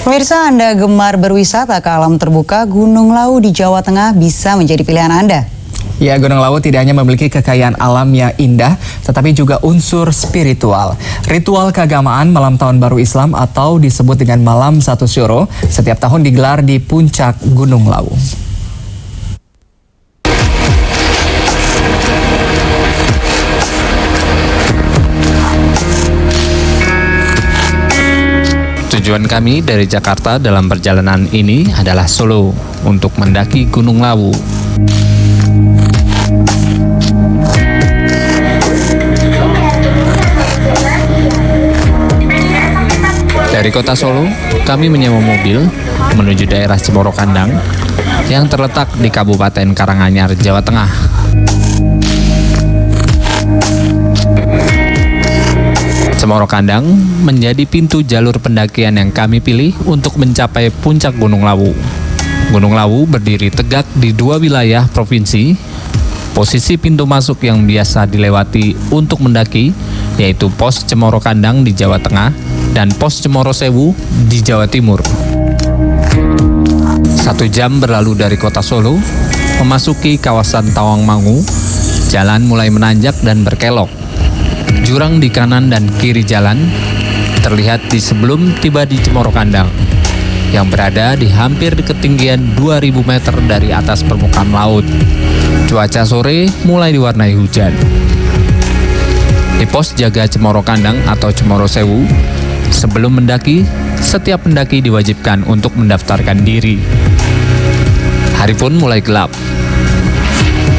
Pemirsa, Anda gemar berwisata ke alam terbuka, Gunung Lawu di Jawa Tengah bisa menjadi pilihan Anda. Ya, Gunung Lawu tidak hanya memiliki kekayaan alam yang indah, tetapi juga unsur spiritual. Ritual keagamaan malam tahun baru Islam atau disebut dengan Malam Satu Syuro setiap tahun digelar di puncak Gunung Lawu. Tujuan kami dari Jakarta dalam perjalanan ini adalah Solo untuk mendaki Gunung Lawu. Dari kota Solo, kami menyewa mobil menuju daerah Cemoro Kandang yang terletak di Kabupaten Karanganyar, Jawa Tengah. Cemoro Kandang menjadi pintu jalur pendakian yang kami pilih untuk mencapai puncak Gunung Lawu. Gunung Lawu berdiri tegak di dua wilayah provinsi. Posisi pintu masuk yang biasa dilewati untuk mendaki yaitu Pos Cemoro Kandang di Jawa Tengah dan Pos Cemoro Sewu di Jawa Timur. 1 jam berlalu dari kota Solo, memasuki kawasan Tawangmangu, jalan mulai menanjak dan berkelok. Jurang di kanan dan kiri jalan terlihat di sebelum tiba di Cemoro Kandang yang berada di hampir di ketinggian 2000 meter dari atas permukaan laut. Cuaca sore mulai diwarnai hujan. Di pos jaga Cemoro Kandang atau Cemoro Sewu, sebelum mendaki, setiap pendaki diwajibkan untuk mendaftarkan diri. Hari pun mulai gelap.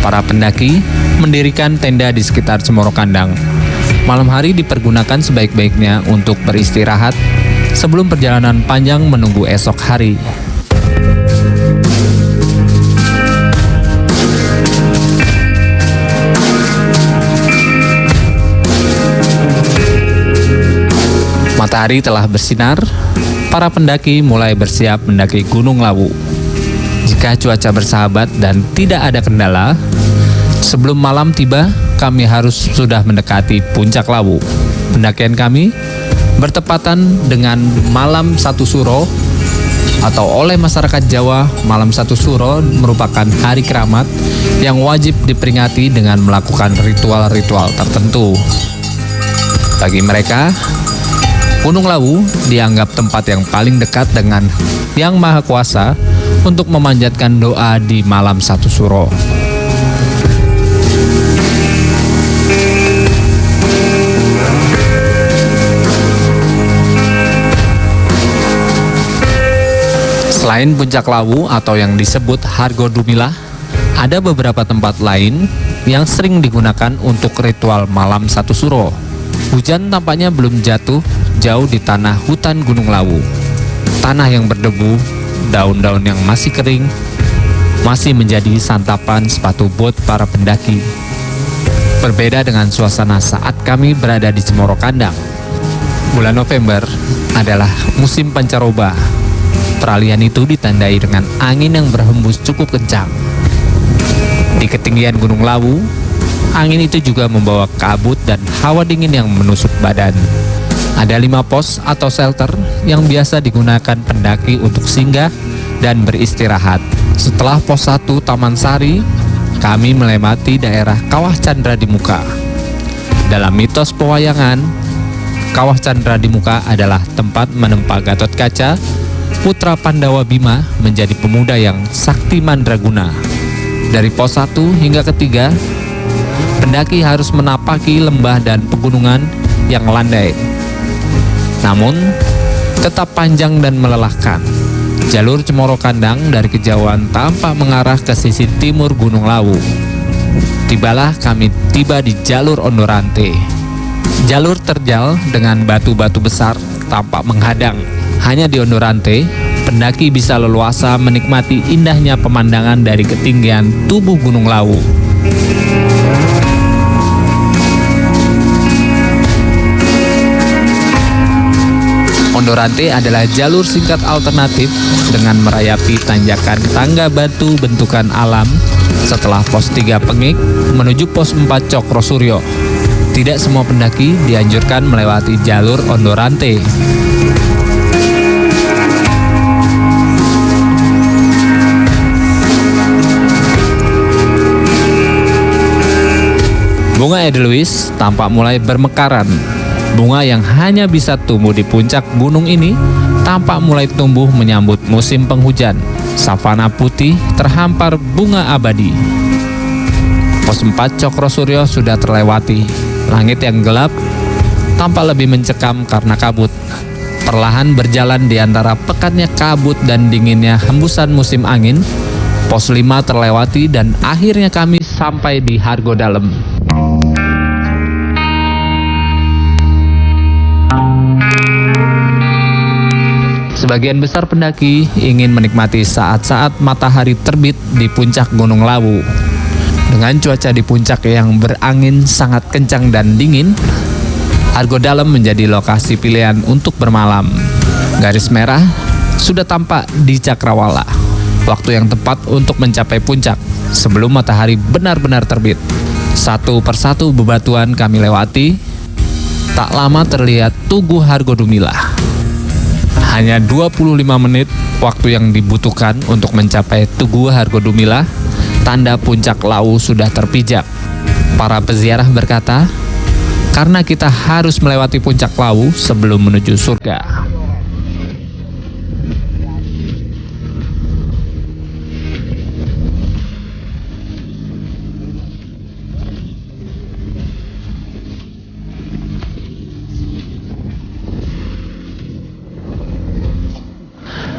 Para pendaki mendirikan tenda di sekitar Cemoro Kandang. Malam hari dipergunakan sebaik-baiknya untuk beristirahat sebelum perjalanan panjang menunggu esok hari. Matahari telah bersinar, para pendaki mulai bersiap mendaki Gunung Lawu. Jika cuaca bersahabat dan tidak ada kendala, sebelum malam tiba, kami harus sudah mendekati puncak Lawu. Pendakian kami bertepatan dengan Malam Satu Syuro atau oleh masyarakat Jawa, Malam Satu Syuro merupakan hari keramat yang wajib diperingati dengan melakukan ritual-ritual tertentu. Bagi mereka, Gunung Lawu dianggap tempat yang paling dekat dengan Yang Maha Kuasa untuk memanjatkan doa di Malam Satu Syuro. Selain puncak Lawu atau yang disebut Hargo Dumilah, ada beberapa tempat lain yang sering digunakan untuk ritual Malam Satu Syuro. Hujan tampaknya belum jatuh jauh di tanah hutan Gunung Lawu. Tanah yang berdebu, daun-daun yang masih kering, masih menjadi santapan sepatu bot para pendaki. Berbeda dengan suasana saat kami berada di Cemoro Kandang. Bulan November adalah musim pancaroba. Peralihan itu ditandai dengan angin yang berhembus cukup kencang. Di ketinggian Gunung Lawu, angin itu juga membawa kabut dan hawa dingin yang menusuk badan. Ada 5 pos atau shelter yang biasa digunakan pendaki untuk singgah dan beristirahat. Setelah pos 1 Taman Sari, kami melewati daerah Kawah Candra di Muka. Dalam mitos pewayangan, Kawah Candra di Muka adalah tempat menempa Gatot Kaca, putra Pandawa Bima, menjadi pemuda yang sakti mandraguna. Dari pos 1 hingga ketiga, pendaki harus menapaki lembah dan pegunungan yang landai. Namun, tetap panjang dan melelahkan. Jalur Cemoro Kandang dari kejauhan tampak mengarah ke sisi timur Gunung Lawu. Tibalah kami tiba di jalur Ondorante. Jalur terjal dengan batu-batu besar tampak menghadang. Hanya di Ondorante, pendaki bisa leluasa menikmati indahnya pemandangan dari ketinggian tubuh Gunung Lawu. Ondorante adalah jalur singkat alternatif dengan merayapi tanjakan tangga batu bentukan alam setelah pos 3 Pengik menuju pos 4 Cokro Suryo. Tidak semua pendaki dianjurkan melewati jalur Ondorante. Bunga edelweiss tampak mulai bermekaran. Bunga yang hanya bisa tumbuh di puncak gunung ini tampak mulai tumbuh menyambut musim penghujan. Savana putih terhampar bunga abadi. Pos 4 Cokro Suryo sudah terlewati. Langit yang gelap tampak lebih mencekam karena kabut. Perlahan berjalan di antara pekatnya kabut dan dinginnya hembusan musim angin, pos 5 terlewati dan akhirnya kami sampai di Hargodalem. Sebagian besar pendaki ingin menikmati saat-saat matahari terbit di puncak Gunung Lawu. Dengan cuaca di puncak yang berangin sangat kencang dan dingin, Hargodalem menjadi lokasi pilihan untuk bermalam. Garis merah sudah tampak di cakrawala. Waktu yang tepat untuk mencapai puncak sebelum matahari benar-benar terbit. Satu persatu bebatuan kami lewati. Tak lama terlihat Tugu Hargodumilah. Hanya 25 menit waktu yang dibutuhkan untuk mencapai Tugu Hargodumilah. Tanda puncak Lawu sudah terpijak. Para peziarah berkata, karena kita harus melewati puncak Lawu sebelum menuju surga.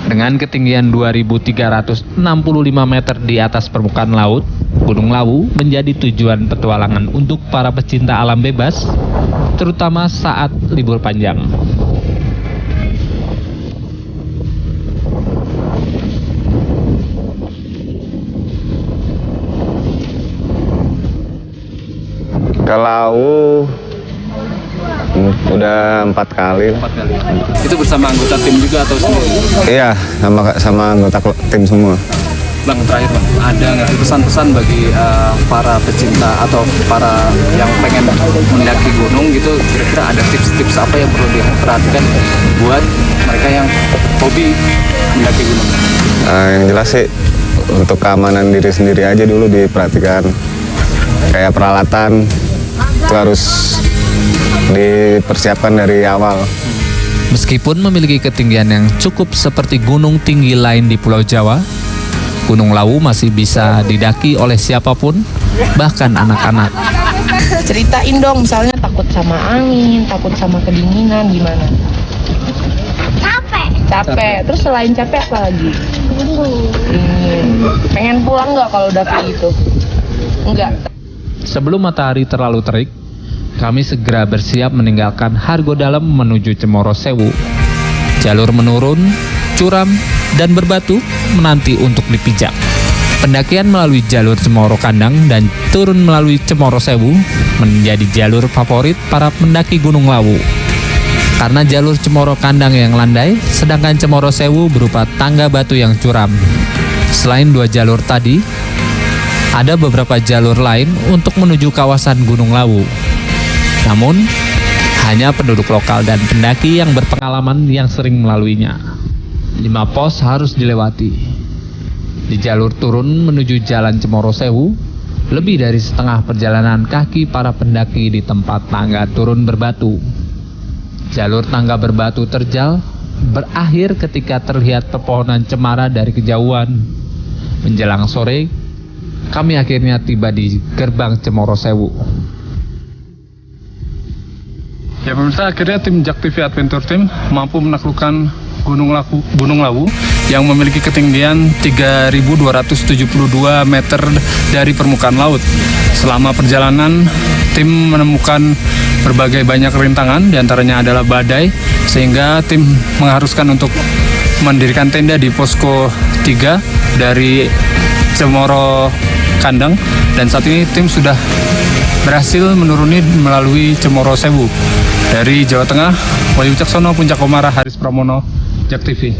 Dengan ketinggian 2.365 meter di atas permukaan laut, Gunung Lawu menjadi tujuan petualangan untuk para pecinta alam bebas, terutama saat libur panjang. Ke Lawu udah 4 kali. Itu bersama anggota tim juga atau sendiri? Iya, sama anggota tim semua. Bang, terakhir Bang, ada nggak pesan-pesan bagi para pecinta atau para yang pengen mendaki gunung gitu, kira-kira ada tips-tips apa yang perlu diperhatikan buat mereka yang hobi mendaki gunung? Yang jelas sih untuk keamanan diri sendiri aja dulu diperhatikan. Kayak peralatan itu harus dipersiapkan dari awal. Meskipun memiliki ketinggian yang cukup seperti gunung tinggi lain di Pulau Jawa, Gunung Lawu masih bisa didaki oleh siapapun, bahkan anak-anak. Ceritain dong, misalnya takut sama angin, takut sama kedinginan, gimana? Capek. Terus selain capek apa lagi? Pengen pulang nggak kalau udah kayak gitu? Enggak. Sebelum matahari terlalu terik, kami segera bersiap meninggalkan Hargodalem menuju Cemoro Sewu. Jalur menurun, curam, dan berbatu menanti untuk dipijak. Pendakian melalui jalur Cemoro Kandang dan turun melalui Cemoro Sewu menjadi jalur favorit para pendaki Gunung Lawu. Karena jalur Cemoro Kandang yang landai, sedangkan Cemoro Sewu berupa tangga batu yang curam. Selain dua jalur tadi, ada beberapa jalur lain untuk menuju kawasan Gunung Lawu. Namun, hanya penduduk lokal dan pendaki yang berpengalaman yang sering melaluinya. 5 pos harus dilewati. Di jalur turun menuju Jalan Cemoro Sewu, lebih dari setengah perjalanan kaki para pendaki di tempat tangga turun berbatu. Jalur tangga berbatu terjal berakhir ketika terlihat pepohonan cemara dari kejauhan. Menjelang sore, kami akhirnya tiba di gerbang Cemoro Sewu. Ya pemirsa, akhirnya tim Jak TV Adventure Team mampu menaklukkan Gunung Lawu yang memiliki ketinggian 3.272 meter dari permukaan laut. Selama perjalanan, tim menemukan berbagai banyak rintangan, diantaranya adalah badai, sehingga tim mengharuskan untuk mendirikan tenda di posko 3 dari Cemoro Kandang, dan saat ini tim sudah berhasil menuruni melalui Cemoro Sewu. Dari Jawa Tengah, Wahyu Caksono, Puncak Komara, Haris Pramono, Jak TV.